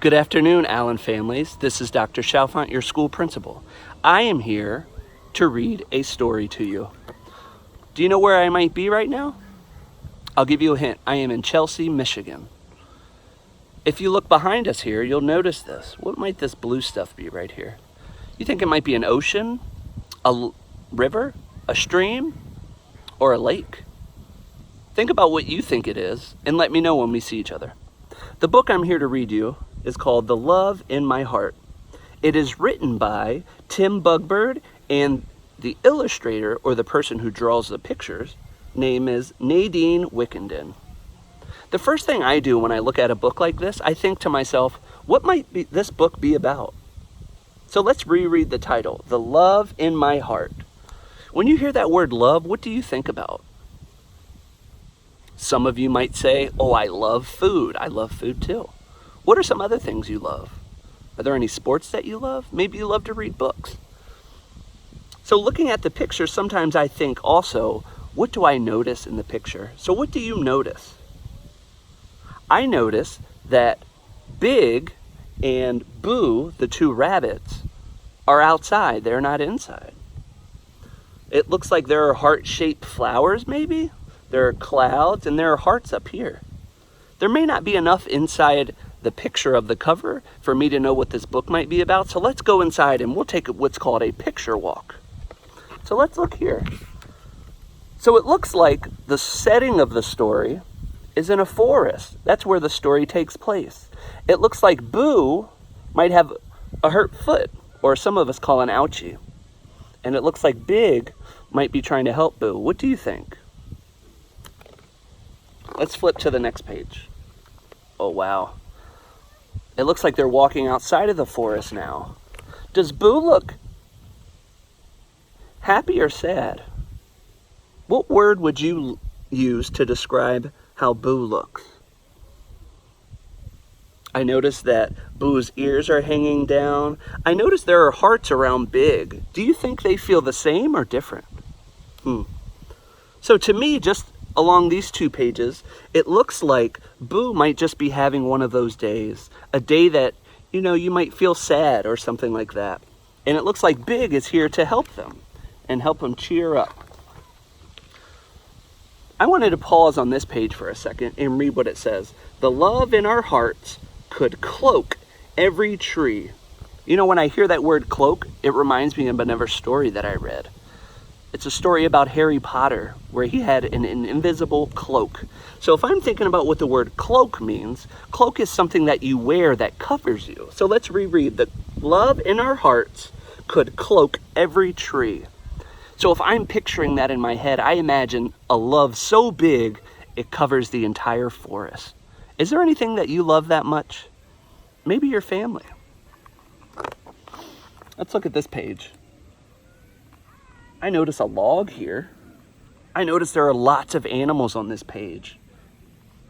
Good afternoon, Allen families. This is Dr. Chalfant, your school principal. I am here to read a story to you. Do you know where I might be right now? I'll give you a hint. I am in Chelsea, Michigan. If you look behind us here, you'll notice this. What might this blue stuff be right here? You think it might be an ocean, a river, a stream, or a lake? Think about what you think it is and let me know when we see each other. The book I'm here to read you is called The Love in My Heart. It is written by Tim Bugbird, and the illustrator, or the person who draws the pictures, name is Nadine Wickenden. The first thing I do when I look at a book like this, I think to myself, what might this book be about? So let's reread the title, The Love in My Heart. When you hear that word love, what do you think about? Some of you might say, oh, I love food. I love food too. What are some other things you love? Are there any sports that you love? Maybe you love to read books. So looking at the picture, sometimes I think also, what do I notice in the picture? So what do you notice? I notice that Big and Boo, the two rabbits, are outside. They're not inside. It looks like there are heart-shaped flowers, maybe. There are clouds, and there are hearts up here. There may not be enough inside the picture of the cover for me to know what this book might be about, so let's go inside and we'll take what's called a picture walk. So let's look here. So it looks like the setting of the story is in a forest. That's where the story takes place. It looks like Boo might have a hurt foot, or some of us call an ouchie. And it looks like Big might be trying to help Boo. What do you think? Let's flip to the next page. Oh, wow. It looks like they're walking outside of the forest now. Does Boo look happy or sad? What word would you use to describe how Boo looks? I notice that Boo's ears are hanging down. I notice there are hearts around Big. Do you think they feel the same or different? So to me, just along these two pages, it looks like Boo might just be having one of those days. A day that, you might feel sad or something like that. And it looks like Big is here to help them and help them cheer up. I wanted to pause on this page for a second and read what it says. The love in our hearts could cloak every tree. When I hear that word cloak, it reminds me of another story that I read. It's a story about Harry Potter, where he had an invisible cloak. So if I'm thinking about what the word cloak means, cloak is something that you wear that covers you. So let's reread. The love in our hearts could cloak every tree. So if I'm picturing that in my head, I imagine a love so big, it covers the entire forest. Is there anything that you love that much? Maybe your family. Let's look at this page. I notice a log here. I notice there are lots of animals on this page.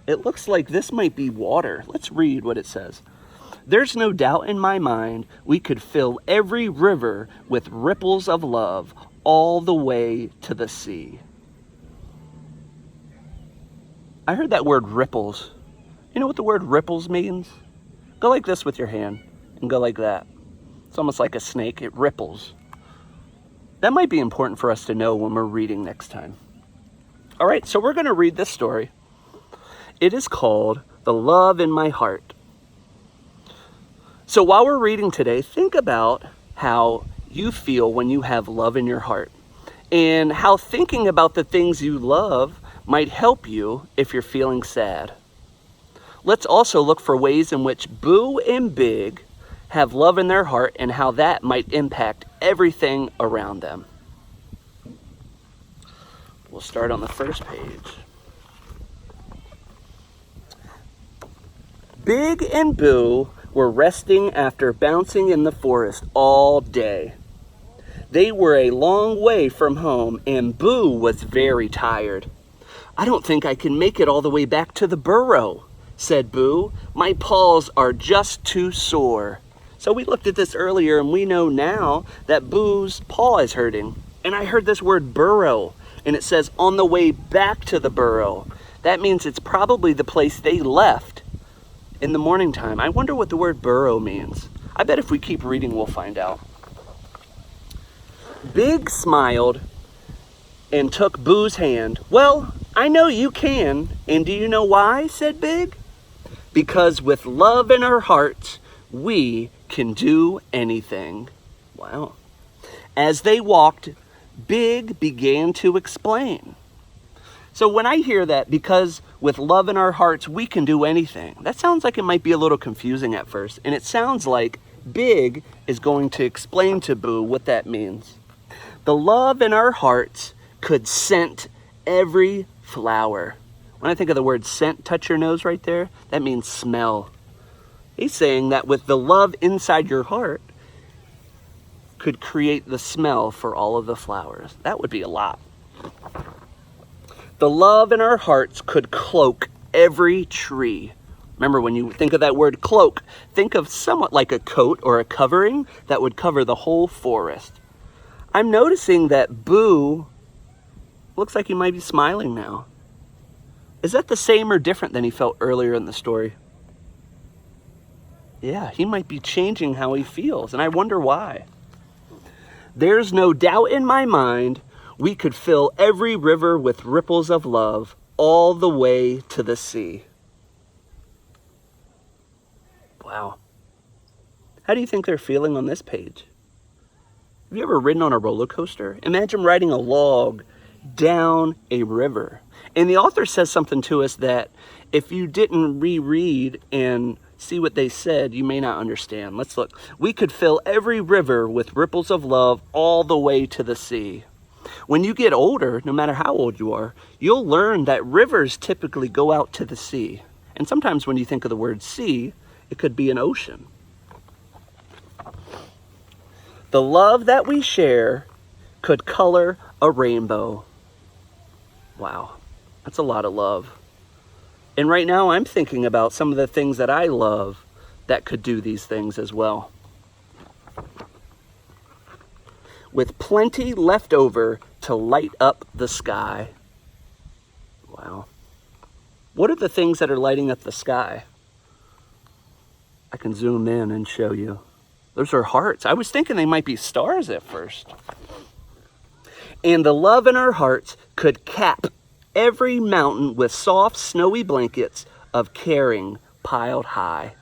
It looks like this might be water. Let's read what it says. There's no doubt in my mind we could fill every river with ripples of love all the way to the sea. I heard that word ripples. You know what the word ripples means? Go like this with your hand and go like that. It's almost like a snake. It ripples. That might be important for us to know when we're reading next time. All right, so we're going to read this story. It is called The Love in My Heart. So while we're reading today, think about how you feel when you have love in your heart, and how thinking about the things you love might help you if you're feeling sad. Let's also look for ways in which Boo and Big have love in their heart and how that might impact everything around them. We'll start on the first page. Big and Boo were resting after bouncing in the forest all day. They were a long way from home, and Boo was very tired. I don't think I can make it all the way back to the burrow, said Boo. My paws are just too sore. So we looked at this earlier, and we know now that Boo's paw is hurting. And I heard this word burrow, and it says on the way back to the burrow. That means it's probably the place they left in the morning time. I wonder what the word burrow means. I bet if we keep reading, we'll find out. Big smiled and took Boo's hand. Well, I know you can, and do you know why, said Big? Because with love in our hearts, we can do anything. Wow. As they walked, Big began to explain. So when I hear that, because with love in our hearts, we can do anything, that sounds like it might be a little confusing at first. And it sounds like Big is going to explain to Boo what that means. The love in our hearts could scent every flower. When I think of the word scent, touch your nose right there, that means smell. He's saying that with the love inside your heart, could create the smell for all of the flowers. That would be a lot. The love in our hearts could cloak every tree. Remember, when you think of that word cloak, think of somewhat like a coat or a covering that would cover the whole forest. I'm noticing that Boo looks like he might be smiling now. Is that the same or different than he felt earlier in the story? Yeah, he might be changing how he feels, and I wonder why. There's no doubt in my mind we could fill every river with ripples of love all the way to the sea. Wow. How do you think they're feeling on this page? Have you ever ridden on a roller coaster? Imagine riding a log down a river. And the author says something to us that if you didn't reread and see what they said, you may not understand. Let's look. We could fill every river with ripples of love all the way to the sea. When you get older, no matter how old you are, you'll learn that rivers typically go out to the sea. And sometimes when you think of the word sea, it could be an ocean. The love that we share could color a rainbow. Wow, that's a lot of love. And right now I'm thinking about some of the things that I love that could do these things as well. With plenty left over to light up the sky. Wow. What are the things that are lighting up the sky? I can zoom in and show you. Those are hearts. I was thinking they might be stars at first. And the love in our hearts could cap every mountain with soft, snowy blankets of caring piled high.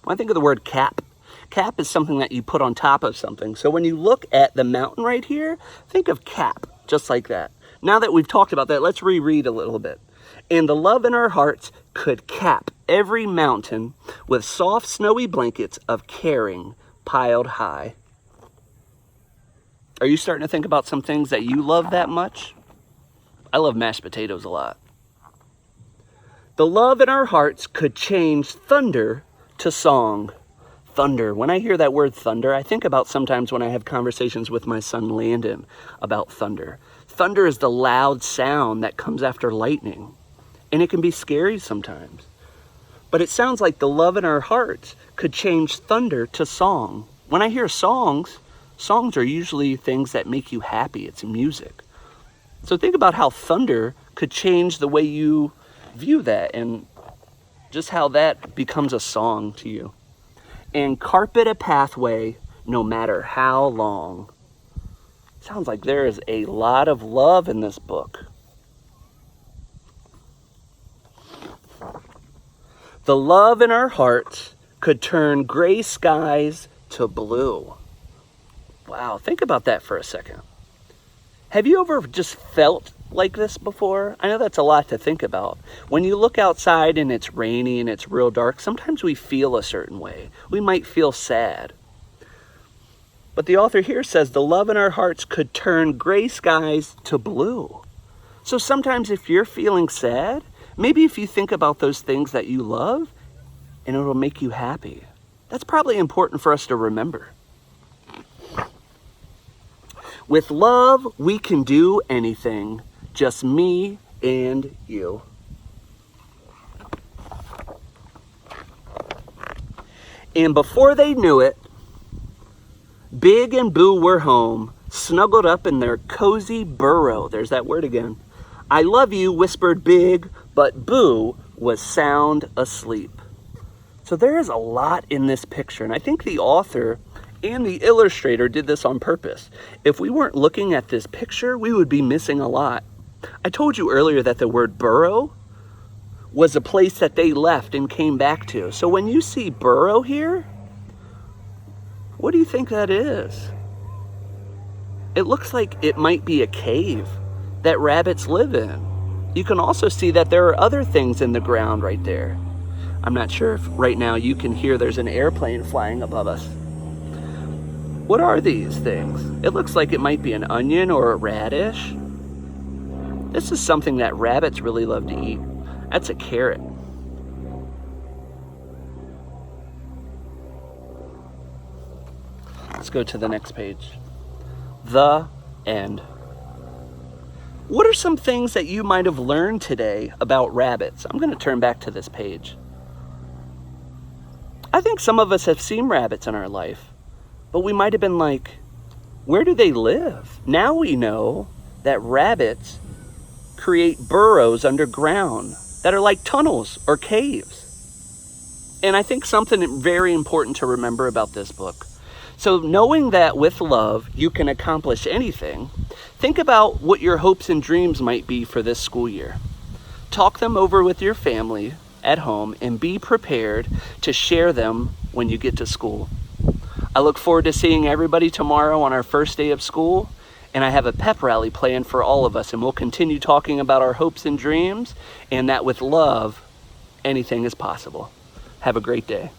When I think of the word cap, cap is something that you put on top of something. So when you look at the mountain right here, think of cap, just like that. Now that we've talked about that, let's reread a little bit. And the love in our hearts could cap every mountain with soft, snowy blankets of caring piled high. Are you starting to think about some things that you love that much? I love mashed potatoes a lot. The love in our hearts could change thunder to song. Thunder. When I hear that word thunder, I think about sometimes when I have conversations with my son Landon about thunder. Thunder is the loud sound that comes after lightning, and it can be scary sometimes. But it sounds like the love in our hearts could change thunder to song. When I hear songs, songs are usually things that make you happy. It's music. So think about how thunder could change the way you view that and just how that becomes a song to you. And carpet a pathway no matter how long. Sounds like there is a lot of love in this book. The love in our hearts could turn gray skies to blue. Wow, think about that for a second. Have you ever just felt like this before? I know that's a lot to think about. When you look outside and it's rainy and it's real dark, sometimes we feel a certain way. We might feel sad. But the author here says the love in our hearts could turn gray skies to blue. So sometimes if you're feeling sad, maybe if you think about those things that you love, and it'll make you happy. That's probably important for us to remember. With love, we can do anything. Just me and you. And before they knew it, Big and Boo were home, snuggled up in their cozy burrow. There's that word again. I love you, whispered Big, but Boo was sound asleep. So there is a lot in this picture, and I think the author and the illustrator did this on purpose. If we weren't looking at this picture, we would be missing a lot. I told you earlier that the word burrow was a place that they left and came back to. So when you see burrow here, what do you think that is? It looks like it might be a cave that rabbits live in. You can also see that there are other things in the ground right there. I'm not sure if right now you can hear there's an airplane flying above us. What are these things? It looks like it might be an onion or a radish. This is something that rabbits really love to eat. That's a carrot. Let's go to the next page. The end. What are some things that you might have learned today about rabbits? I'm going to turn back to this page. I think some of us have seen rabbits in our life, but we might have been like, where do they live? Now we know that rabbits create burrows underground that are like tunnels or caves. And I think something very important to remember about this book. So knowing that with love, you can accomplish anything, think about what your hopes and dreams might be for this school year. Talk them over with your family at home and be prepared to share them when you get to school. I look forward to seeing everybody tomorrow on our first day of school, and I have a pep rally planned for all of us, and we'll continue talking about our hopes and dreams, and that with love, anything is possible. Have a great day.